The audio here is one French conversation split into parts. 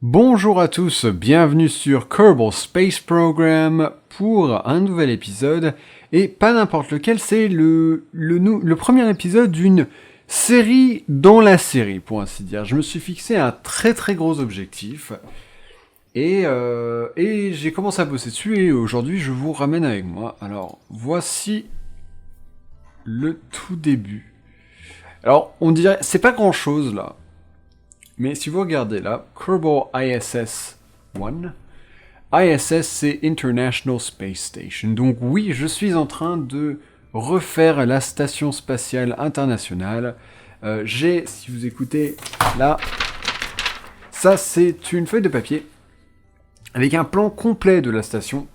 Bonjour à tous, bienvenue sur Kerbal Space Program pour un nouvel épisode, et pas n'importe lequel, c'est le premier épisode d'une série dans la série, pour ainsi dire. Je me suis fixé un très très gros objectif, et j'ai commencé à bosser dessus, et aujourd'hui je vous ramène avec moi. Alors, voici le tout début. Alors, on dirait, c'est pas grand chose là. Mais si vous regardez là, Kerbal ISS 1, ISS c'est International Space Station. Donc oui, je suis en train de refaire la station spatiale internationale. J'ai, si vous écoutez là, ça c'est une feuille de papier avec un plan complet de la station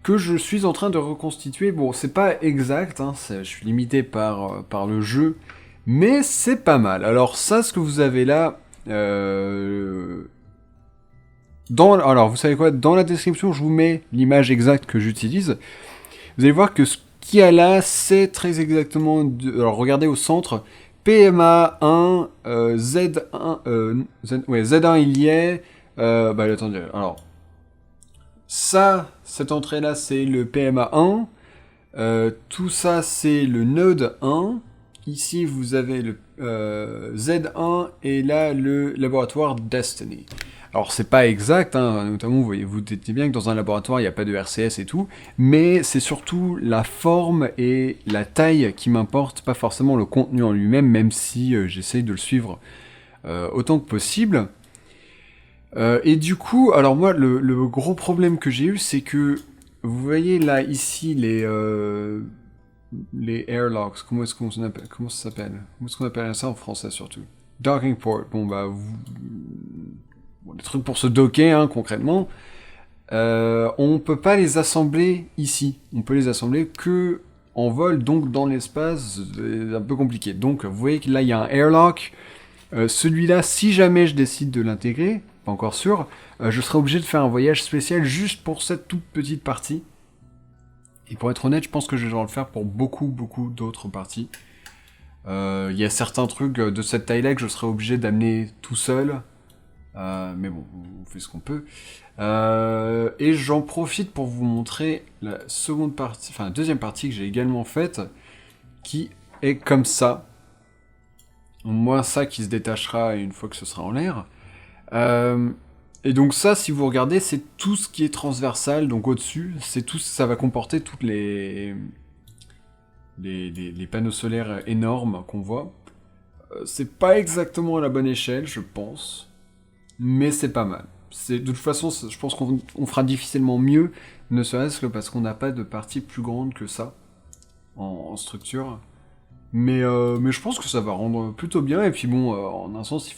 que je suis en train de reconstituer. Bon, c'est pas exact, hein, je suis limité par le jeu, mais c'est pas mal. Alors ça, ce que vous avez là... alors, vous savez quoi? Dans la description, je vous mets l'image exacte que j'utilise. Vous allez voir que ce qu'il y a là, c'est très exactement... Alors, regardez au centre. PMA 1, Z1... ouais, Z1, il y est... attendez. Alors, ça, cette entrée-là, c'est le PMA 1. Tout ça, c'est le node 1. Ici, vous avez le Z1 et là, le laboratoire Destiny. Alors, c'est pas exact, hein, notamment, vous dites bien que dans un laboratoire, il n'y a pas de RCS et tout, mais c'est surtout la forme et la taille qui m'importent, pas forcément le contenu en lui-même, même si j'essaye de le suivre autant que possible. Et du coup, alors moi, le gros problème que j'ai eu, c'est que, vous voyez là, ici, les airlocks, comment est-ce qu'on appelle, comment ça s'appelle? Comment est-ce qu'on appelle ça en français surtout? Docking port, des trucs pour se docker, hein, concrètement. On peut pas les assembler ici. On peut les assembler que en vol, donc dans l'espace, c'est un peu compliqué. Donc vous voyez que là il y a un airlock. Celui-là, si jamais je décide de l'intégrer, pas encore sûr, je serai obligé de faire un voyage spécial juste pour cette toute petite partie. Et pour être honnête, je pense que je vais devoir le faire pour beaucoup d'autres parties. Il y a certains trucs de cette taille-là que je serai obligé d'amener tout seul. Mais bon, on fait ce qu'on peut. Et j'en profite pour vous montrer la seconde partie, enfin la deuxième partie que j'ai également faite, qui est comme ça. Moi, ça qui se détachera une fois que ce sera en l'air. Et donc ça, si vous regardez, c'est tout ce qui est transversal, donc au-dessus, c'est tout, ça va comporter toutes les panneaux solaires énormes qu'on voit. C'est pas exactement à la bonne échelle, je pense, mais c'est pas mal. De toute façon, je pense qu'on fera difficilement mieux, ne serait-ce que parce qu'on n'a pas de partie plus grande que ça, en structure. Mais je pense que ça va rendre plutôt bien, et puis bon, en un sens,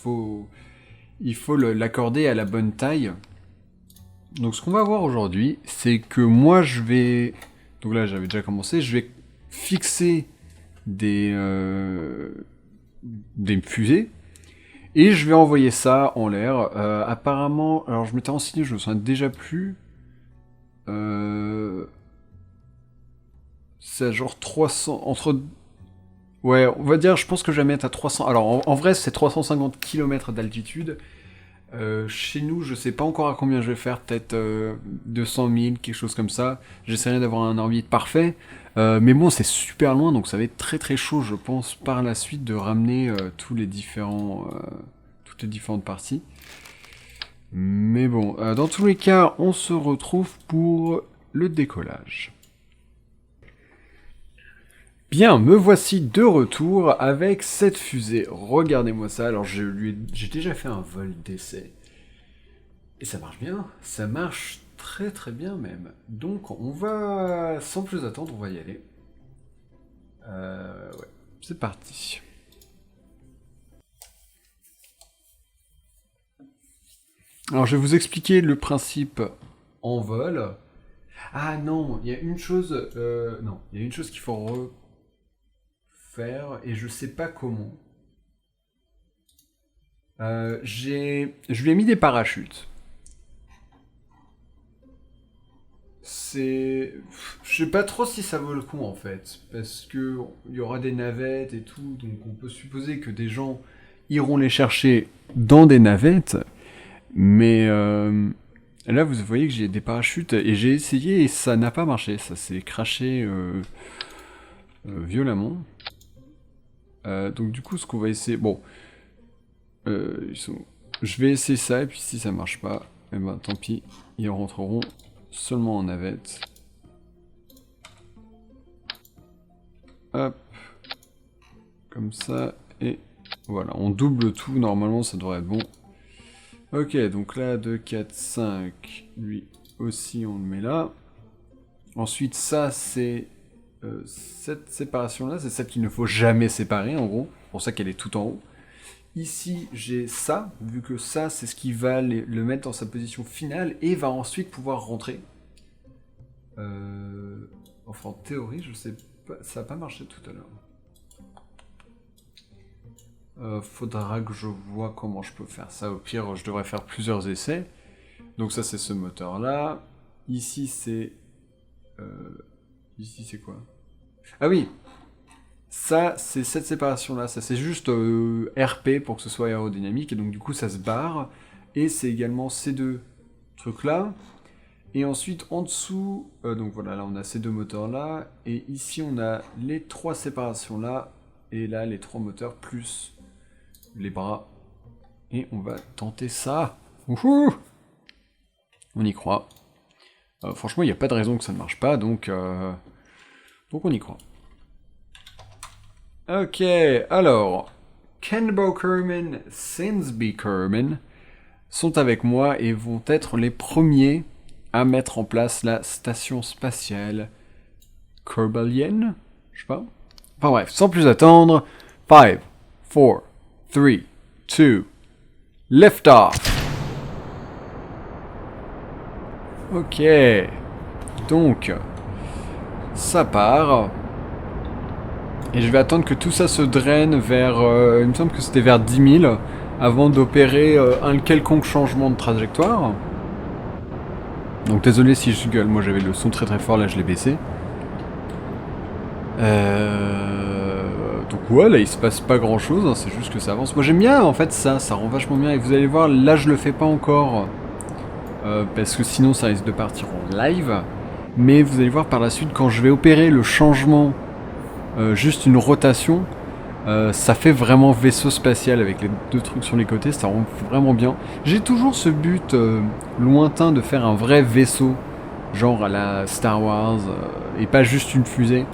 il faut l'accorder à la bonne taille. Donc ce qu'on va voir aujourd'hui, c'est que moi je vais... Donc là j'avais déjà commencé, je vais fixer des fusées, et je vais envoyer ça en l'air. Apparemment, alors je m'étais renseigné, je me souviens déjà plus. C'est genre 300... Entre... Ouais, on va dire, je pense que je vais mettre à 300... Alors en vrai c'est 350 km d'altitude. Chez nous, je sais pas encore à combien je vais faire, peut-être 200 000, quelque chose comme ça. J'essaierai d'avoir un orbite parfait. Mais bon, c'est super loin, donc ça va être très très chaud, je pense, par la suite, de ramener toutes les différentes parties. Mais bon, dans tous les cas, on se retrouve pour le décollage. Bien, me voici de retour avec cette fusée. Regardez-moi ça. Alors, j'ai déjà fait un vol d'essai. Et ça marche bien. Ça marche très très bien même. Donc, on va, sans plus attendre, on va y aller. Ouais, c'est parti. Alors, je vais vous expliquer le principe en vol. Ah non, il y a une chose... non, il y a une chose qu'il faut faire, et je sais pas comment. Je lui ai mis des parachutes. Je sais pas trop si ça vaut le coup en fait, parce que il y aura des navettes et tout, donc on peut supposer que des gens iront les chercher dans des navettes, Mais là, vous voyez que j'ai des parachutes et j'ai essayé et ça n'a pas marché. Ça s'est craché violemment. Donc du coup, ce qu'on va essayer... Bon, je vais essayer ça et puis si ça marche pas, eh ben tant pis. Ils rentreront seulement en navette. Hop. Comme ça, et voilà, on double tout, normalement ça devrait être bon. Ok, donc là, 2, 4, 5, lui aussi on le met là. Ensuite, ça c'est... cette séparation-là, c'est celle qu'il ne faut jamais séparer, en gros. C'est pour ça qu'elle est tout en haut. Ici, j'ai ça, vu que ça, c'est ce qui va le mettre dans sa position finale, et va ensuite pouvoir rentrer. Enfin, en théorie, je sais pas, ça n'a pas marché tout à l'heure. Faudra que je vois comment je peux faire ça. Au pire, je devrais faire plusieurs essais. Donc ça, c'est ce moteur-là. Ici, c'est... Ici, c'est quoi? Ah oui! Ça, c'est cette séparation-là. Ça, c'est juste RP pour que ce soit aérodynamique. Et donc, du coup, ça se barre. Et c'est également ces deux trucs-là. Et ensuite, en dessous... donc voilà, là, on a ces deux moteurs-là. Et ici, on a les trois séparations-là. Et là, les trois moteurs plus... les bras. Et on va tenter ça. Wouhou! On y croit. Franchement, il n'y a pas de raison que ça ne marche pas, donc on y croit. Ok, alors, Kenbo Kerman, Sinsby Kerman sont avec moi et vont être les premiers à mettre en place la station spatiale Kerbalienne, je sais pas. Enfin bref, sans plus attendre, 5, 4, 3, 2, lift off. Ok, donc, ça part. Et je vais attendre que tout ça se draine vers... il me semble que c'était vers 10 000, avant d'opérer un quelconque changement de trajectoire. Donc désolé si je gueule, moi j'avais le son très très fort, là je l'ai baissé. Donc ouais, là il se passe pas grand chose, hein, c'est juste que ça avance. Moi j'aime bien en fait ça rend vachement bien. Et vous allez voir, là je le fais pas encore, parce que sinon ça risque de partir en live. Mais vous allez voir par la suite, quand je vais opérer le changement, juste une rotation, ça fait vraiment vaisseau spatial avec les deux trucs sur les côtés, ça rend vraiment bien. J'ai toujours ce but lointain de faire un vrai vaisseau, genre à la Star Wars, et pas juste une fusée.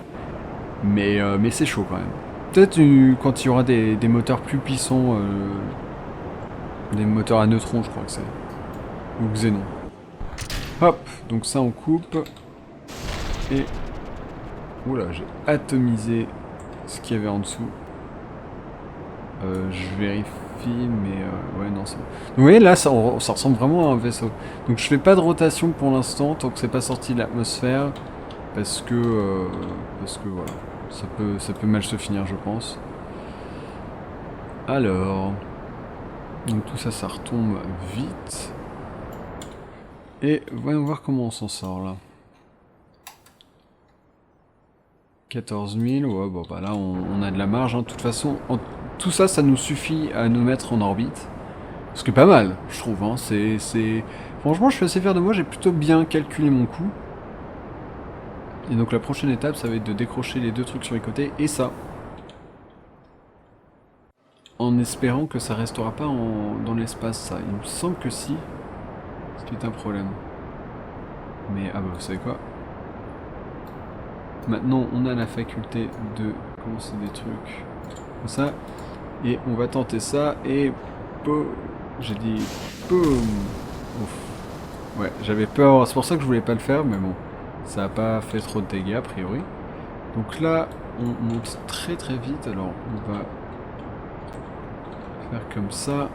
Mais c'est chaud quand même. Peut-être quand il y aura des moteurs plus puissants, des moteurs à neutrons je crois que c'est, ou xénon. Hop, donc ça on coupe, et... Oula, j'ai atomisé ce qu'il y avait en dessous. Je vérifie, mais ouais, non, c'est bon. Donc, vous voyez, là, ça ressemble vraiment à un vaisseau. Donc, je fais pas de rotation pour l'instant, tant que c'est pas sorti de l'atmosphère, parce que voilà, ça peut mal se finir, je pense. Alors, donc tout ça, ça retombe vite. Et voyons voir comment on s'en sort, là. 14 000, ouais, bon, bah là, on a de la marge, hein. De toute façon, tout ça, ça nous suffit à nous mettre en orbite. Ce qui est pas mal, je trouve. Hein. Franchement, je suis assez fier de moi, j'ai plutôt bien calculé mon coût. Et donc la prochaine étape, ça va être de décrocher les deux trucs sur les côtés, et ça. En espérant que ça restera pas dans l'espace, ça. Il me semble que si. Ce qui est un problème. Mais, ah bah, vous savez quoi? Maintenant, on a la faculté de commencer des trucs comme ça. Et on va tenter ça, et... Boum. J'ai dit... Boum. Ouf. Ouais, j'avais peur, c'est pour ça que je voulais pas le faire, mais bon, ça a pas fait trop de dégâts a priori. Donc là, on monte très très vite, alors on va faire comme ça.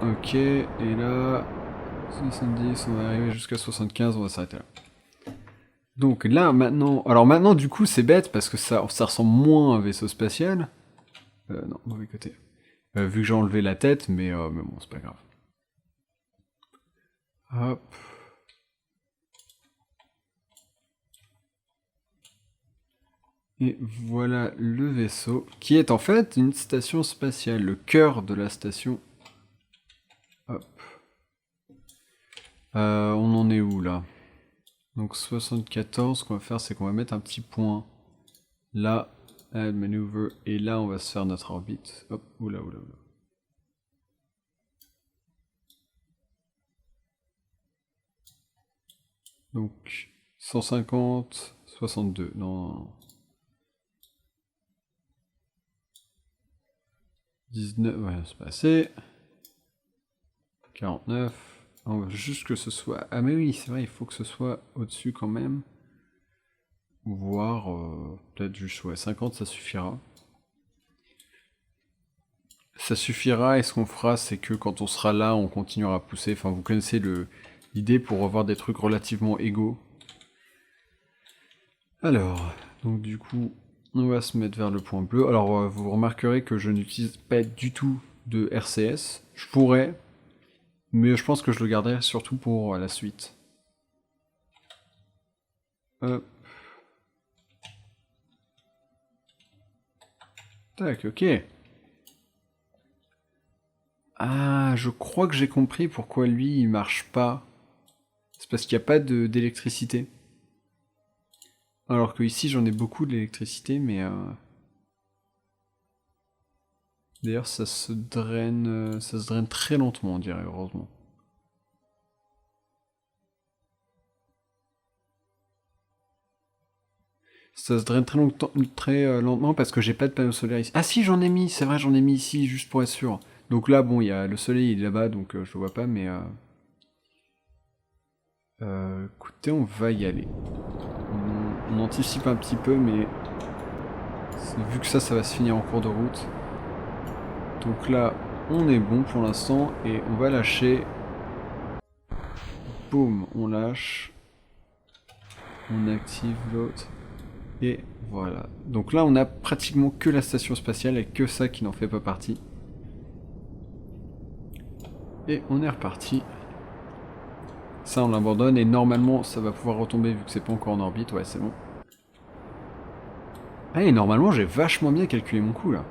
Ok, et là, 70, on va arriver jusqu'à 75, on va s'arrêter là. Donc là, maintenant, alors maintenant du coup c'est bête parce que ça ressemble moins à un vaisseau spatial. Non, mauvais côté. Vu que j'ai enlevé la tête, mais bon, c'est pas grave. Hop. Et voilà le vaisseau, qui est en fait une station spatiale, le cœur de la station. Hop. On en est où là? Donc 74, ce qu'on va faire, c'est qu'on va mettre un petit point là, add maneuver, et là on va se faire notre orbite. Hop, oula, oula, oula. Donc 150, 62, non. 19, ouais, c'est pas assez. 49. On veut juste que ce soit... Ah mais oui, c'est vrai, il faut que ce soit au-dessus quand même. Voire peut-être juste, ouais, 50, ça suffira. Ça suffira, et ce qu'on fera, c'est que quand on sera là, on continuera à pousser. Enfin, vous connaissez l'idée pour avoir des trucs relativement égaux. Alors, donc du coup, on va se mettre vers le point bleu. Alors, vous remarquerez que je n'utilise pas du tout de RCS. Je pourrais, mais je pense que je le garderai surtout pour la suite. Hop. Tac, ok. Ah, je crois que j'ai compris pourquoi lui, il marche pas. C'est parce qu'il n'y a pas d'électricité. Alors que ici, j'en ai beaucoup d'électricité, mais... D'ailleurs, ça se draine très lentement, on dirait, heureusement. Ça se draine très lentement parce que j'ai pas de panneau solaire ici. Ah si, j'en ai mis, c'est vrai, j'en ai mis ici, juste pour être sûr. Donc là, bon, il y a le soleil, il est là-bas, donc je le vois pas, mais... écoutez, on va y aller. On anticipe un petit peu, mais... Vu que ça va se finir en cours de route. Donc là, on est bon pour l'instant, et on va lâcher... Boum, on lâche. On active l'autre. Et voilà. Donc là, on a pratiquement que la station spatiale et que ça qui n'en fait pas partie. Et on est reparti. Ça, on l'abandonne et normalement, ça va pouvoir retomber vu que c'est pas encore en orbite. Ouais, c'est bon. Ah, et normalement, j'ai vachement bien calculé mon coup là.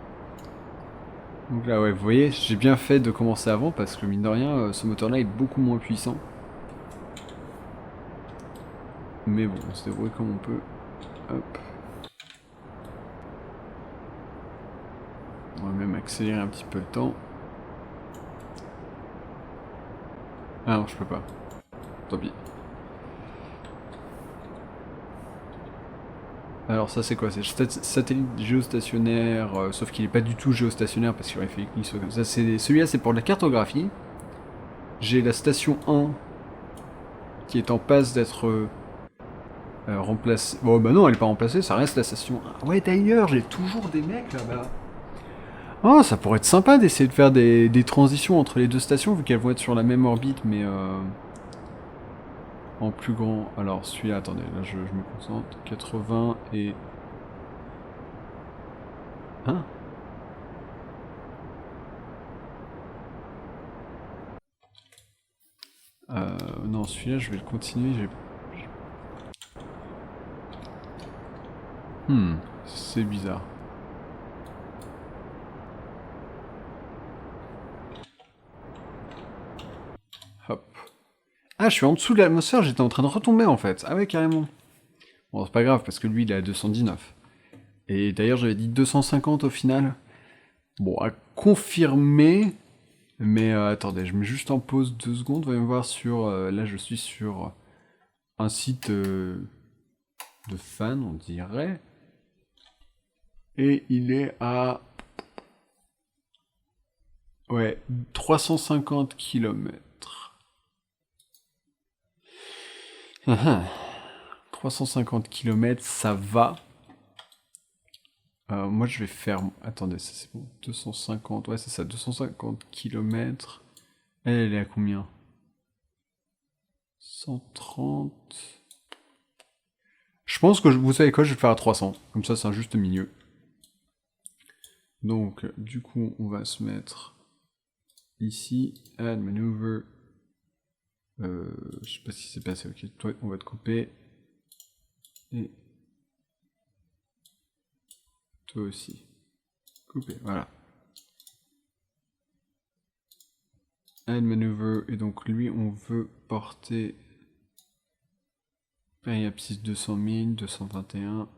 Donc là, ouais, vous voyez, j'ai bien fait de commencer avant parce que mine de rien, ce moteur-là est beaucoup moins puissant. Mais bon, on se débrouille comme on peut. Hop. On va même accélérer un petit peu le temps. Ah non, je peux pas. Tant pis. Alors ça c'est quoi? C'est satellite géostationnaire, sauf qu'il est pas du tout géostationnaire parce qu'il aurait fallu qu'il soit comme ça. Celui-là c'est pour de la cartographie. J'ai la station 1 qui est en passe d'être remplacée. Bon bah non, elle est pas remplacée, ça reste la station 1. Ouais d'ailleurs, j'ai toujours des mecs là-bas. Oh, ça pourrait être sympa d'essayer de faire des transitions entre les deux stations vu qu'elles vont être sur la même orbite mais en plus grand. Alors celui-là, attendez, là je me concentre. 80 et... Hein? Non, celui-là, je vais le continuer. C'est bizarre. Hop. Ah, je suis en dessous de l'atmosphère, j'étais en train de retomber en fait. Ah ouais, carrément. Bon, c'est pas grave, parce que lui, il est à 219. Et d'ailleurs, j'avais dit 250 au final. Bon, à confirmer. Mais attendez, je mets juste en pause 2 secondes. Voyons voir sur... là, je suis sur un site de fans, on dirait. Et il est à... Ouais, 350 km. 350 km, ça va. Moi, je vais faire... Attendez, ça c'est bon. 250, ouais, c'est ça, 250 km. Elle est à combien? 130... Je pense que, vous savez quoi, je vais le faire à 300. Comme ça, c'est un juste milieu. Donc, du coup, on va se mettre ici. Add maneuver. Je sais pas si c'est passé. Ok, toi, on va te couper. Et Toi aussi. Couper, voilà. Add maneuver, et donc lui on veut porter périapsis 200 000, 221.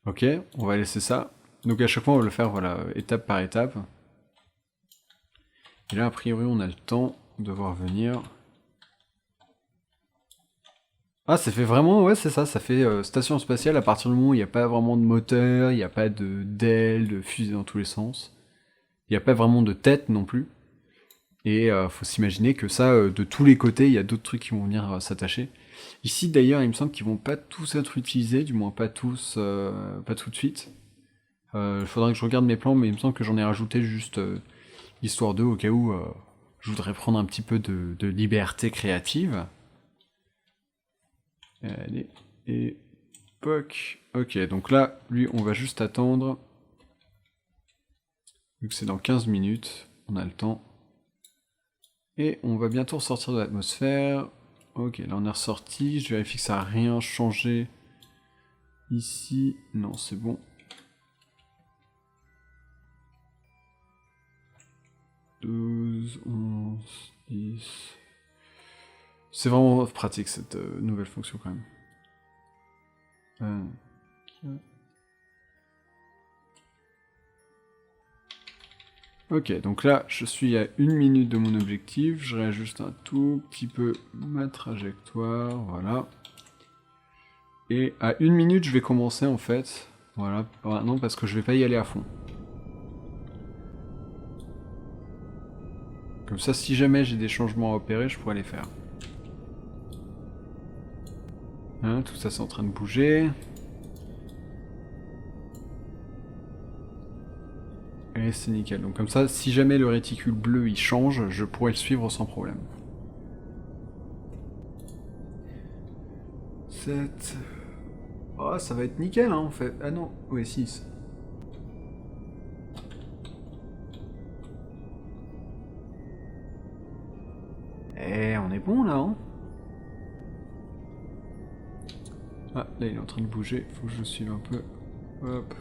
Ok, on va laisser ça. Donc à chaque fois on va le faire voilà, étape par étape. Et là a priori on a le temps de voir venir. Ah, ça fait vraiment, ouais, c'est ça, ça fait station spatiale à partir du moment où il n'y a pas vraiment de moteur, il n'y a pas d'ailes, de fusée dans tous les sens. Il n'y a pas vraiment de tête non plus. Et faut s'imaginer que ça, de tous les côtés, il y a d'autres trucs qui vont venir s'attacher. Ici d'ailleurs, il me semble qu'ils vont pas tous être utilisés, du moins pas tous, pas tout de suite. Il faudrait que je regarde mes plans, mais il me semble que j'en ai rajouté juste histoire d'eux, au cas où je voudrais prendre un petit peu de liberté créative. Allez, et poc. Ok, donc là, lui, on va juste attendre. Vu que c'est dans 15 minutes, on a le temps. Et on va bientôt ressortir de l'atmosphère. Ok, là on est ressorti. Je vérifie que ça n'a rien changé. Ici, non, c'est bon. « 12, 11, 10... » C'est vraiment pratique cette nouvelle fonction quand même. Ok, donc là, je suis à 1 minute de mon objectif. Je réajuste un tout petit peu ma trajectoire, voilà. Et à 1 minute, je vais commencer en fait. Voilà, non, parce que je vais pas y aller à fond. Comme ça, si jamais j'ai des changements à opérer, je pourrais les faire. Hein, tout ça, c'est en train de bouger. Et c'est nickel. Donc comme ça, si jamais le réticule bleu il change, je pourrais le suivre sans problème. 7... Oh, ça va être nickel, hein, en fait. Ah non, ouais, 6. Eh, on est bon, là, hein. Ah, là, il est en train de bouger. Faut que je suive un peu. Hop.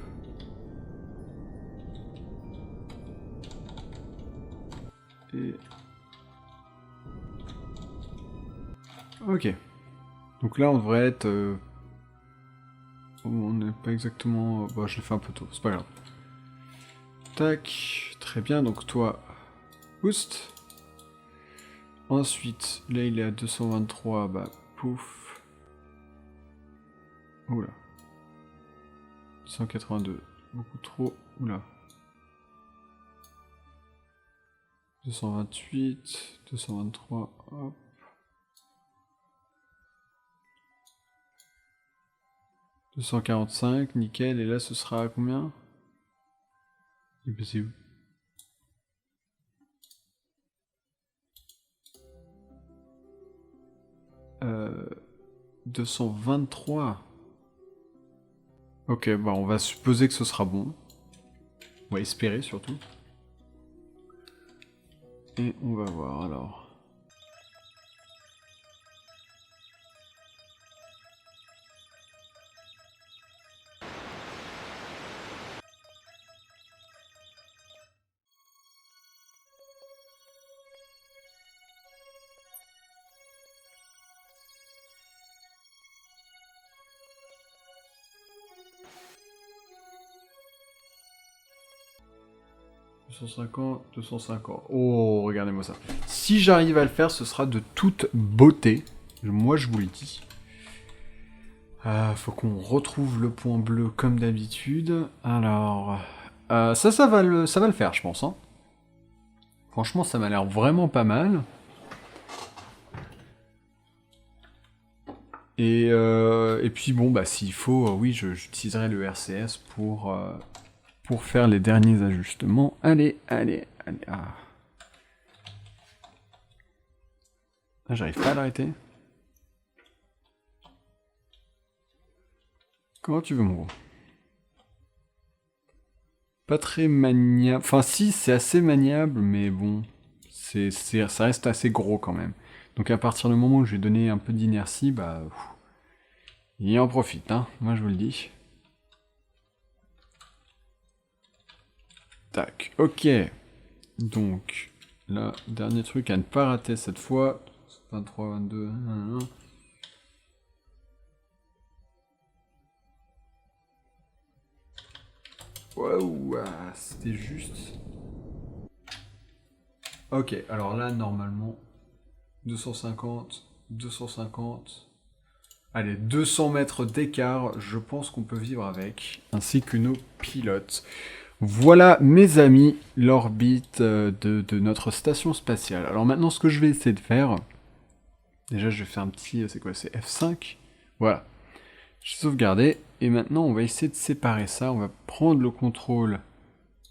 Et... Ok. Donc là, on devrait être... On n'est pas exactement... Bon, je l'ai fait un peu tôt, c'est pas grave. Tac. Très bien, donc toi... Boost. Ensuite, là, il est à 223, bah, pouf. Oula. 182. Beaucoup trop. Oula. 228, 223, hop. 245, nickel, et là ce sera à combien? Et puis c'est où? 223. Ok, bah on va supposer que ce sera bon. On va espérer surtout. Et on va voir alors. « 250, 250. Oh, regardez-moi ça. Si j'arrive à le faire, ce sera de toute beauté. Moi, je vous le dis. Faut qu'on retrouve le point bleu comme d'habitude. Alors... ça va le faire, je pense. Hein. Franchement, ça m'a l'air vraiment pas mal. Et puis bon, bah s'il faut, oui, j'utiliserai le RCS pour faire les derniers ajustements. Allez, allez, allez. Ah, j'arrive pas à l'arrêter. Comment tu veux, mon gros? Pas très maniable. Enfin, si, c'est assez maniable, mais bon, ça reste assez gros quand même. Donc à partir du moment où je vais donner un peu d'inertie, bah... Il en profite, hein, moi je vous le dis. Tac, ok. Donc, là, dernier truc à ne pas rater cette fois. 23, 22, 1. Waouh, c'était juste. Ok, alors là, normalement, 250, 250. Allez, 200 mètres d'écart, je pense qu'on peut vivre avec, ainsi que nos pilotes. Voilà, mes amis, l'orbite de notre station spatiale. Alors maintenant, ce que je vais essayer de faire... Déjà, je vais faire un petit... C'est quoi? C'est F5. Voilà. Je vais sauvegarder. Et maintenant, on va essayer de séparer ça. On va prendre le contrôle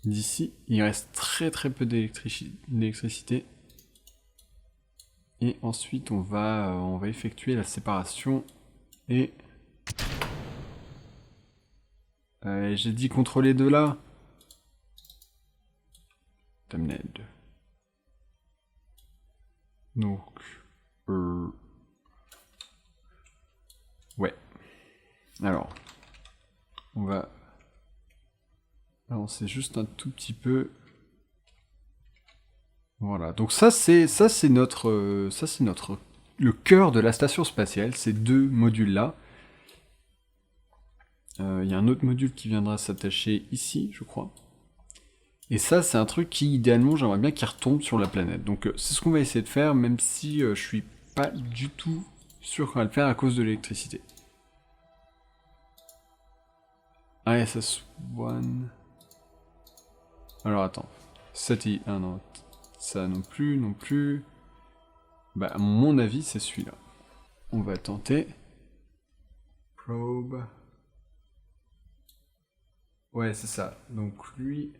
d'ici. Il reste très très peu d'électricité. Et ensuite, on va effectuer la séparation. Et... j'ai dit contrôler de là. Damned. Donc... Ouais. Alors... On va... avancer juste un tout petit peu... Voilà, donc ça c'est notre le cœur de la station spatiale, ces deux modules là. Il y a un autre module qui viendra s'attacher ici, je crois. Et ça c'est un truc qui idéalement j'aimerais bien qu'il retombe sur la planète. Donc c'est ce qu'on va essayer de faire, même si je suis pas du tout sûr qu'on va le faire à cause de l'électricité. ISS-1. Alors attends. Ah non. Ça non plus. Bah, à mon avis, c'est celui-là. On va tenter. Probe. Ouais, c'est ça. Donc lui...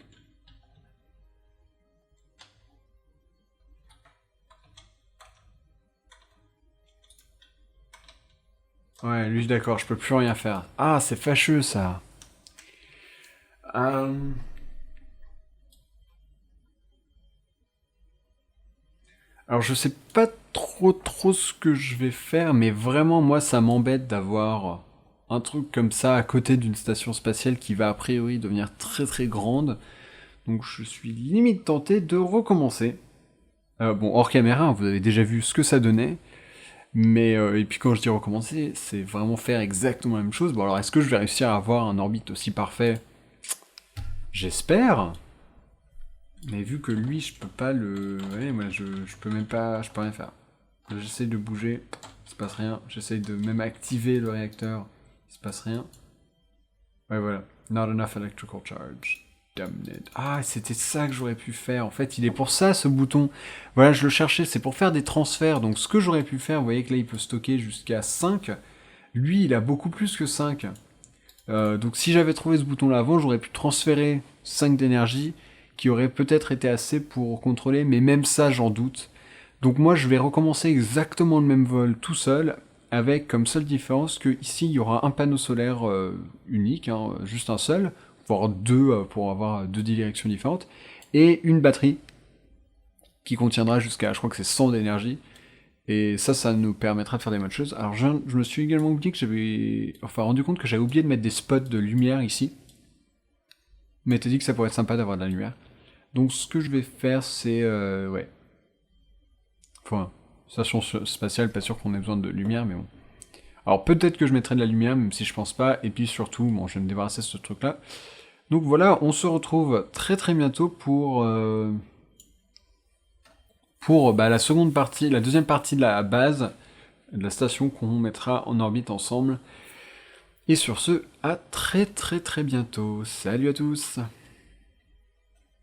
Ouais, lui, d'accord, je peux plus rien faire. Ah, c'est fâcheux, ça. Alors je sais pas trop ce que je vais faire, mais vraiment moi ça m'embête d'avoir un truc comme ça à côté d'une station spatiale qui va a priori devenir très très grande. Donc je suis limite tenté de recommencer. Bon, hors caméra, hein, vous avez déjà vu ce que ça donnait. Mais, et puis quand je dis recommencer, c'est vraiment faire exactement la même chose. Bon alors est-ce que je vais réussir à avoir un orbite aussi parfait? J'espère. Mais vu que lui, je peux pas le... Ouais, moi, je peux même pas... Je peux rien faire. J'essaye de bouger, il se passe rien. J'essaye de même activer le réacteur, il se passe rien. Ouais, voilà. Not enough electrical charge. Damn it. Ah, c'était ça que j'aurais pu faire. En fait, il est pour ça, ce bouton. Voilà, je le cherchais, c'est pour faire des transferts. Donc, ce que j'aurais pu faire, vous voyez que là, il peut stocker jusqu'à 5. Lui, il a beaucoup plus que 5. Donc, si j'avais trouvé ce bouton-là avant, j'aurais pu transférer 5 d'énergie, qui aurait peut-être été assez pour contrôler, mais même ça, j'en doute. Donc moi, je vais recommencer exactement le même vol tout seul, avec comme seule différence que ici, il y aura un panneau solaire unique, hein, juste un seul, voire deux pour avoir deux directions différentes, et une batterie qui contiendra jusqu'à, je crois que c'est 100 d'énergie, et ça nous permettra de faire des bonnes choses. Alors je me suis également oublié que rendu compte que j'avais oublié de mettre des spots de lumière ici, mais t'as dit que ça pourrait être sympa d'avoir de la lumière. Donc ce que je vais faire, c'est... ouais. Enfin, station spatiale, pas sûr qu'on ait besoin de lumière, mais bon. Alors peut-être que je mettrai de la lumière, même si je pense pas, et puis surtout, bon, je vais me débarrasser de ce truc-là. Donc voilà, on se retrouve très très bientôt pour la seconde partie, la deuxième partie de la base, de la station qu'on mettra en orbite ensemble. Et sur ce, à très très très bientôt. Salut à tous!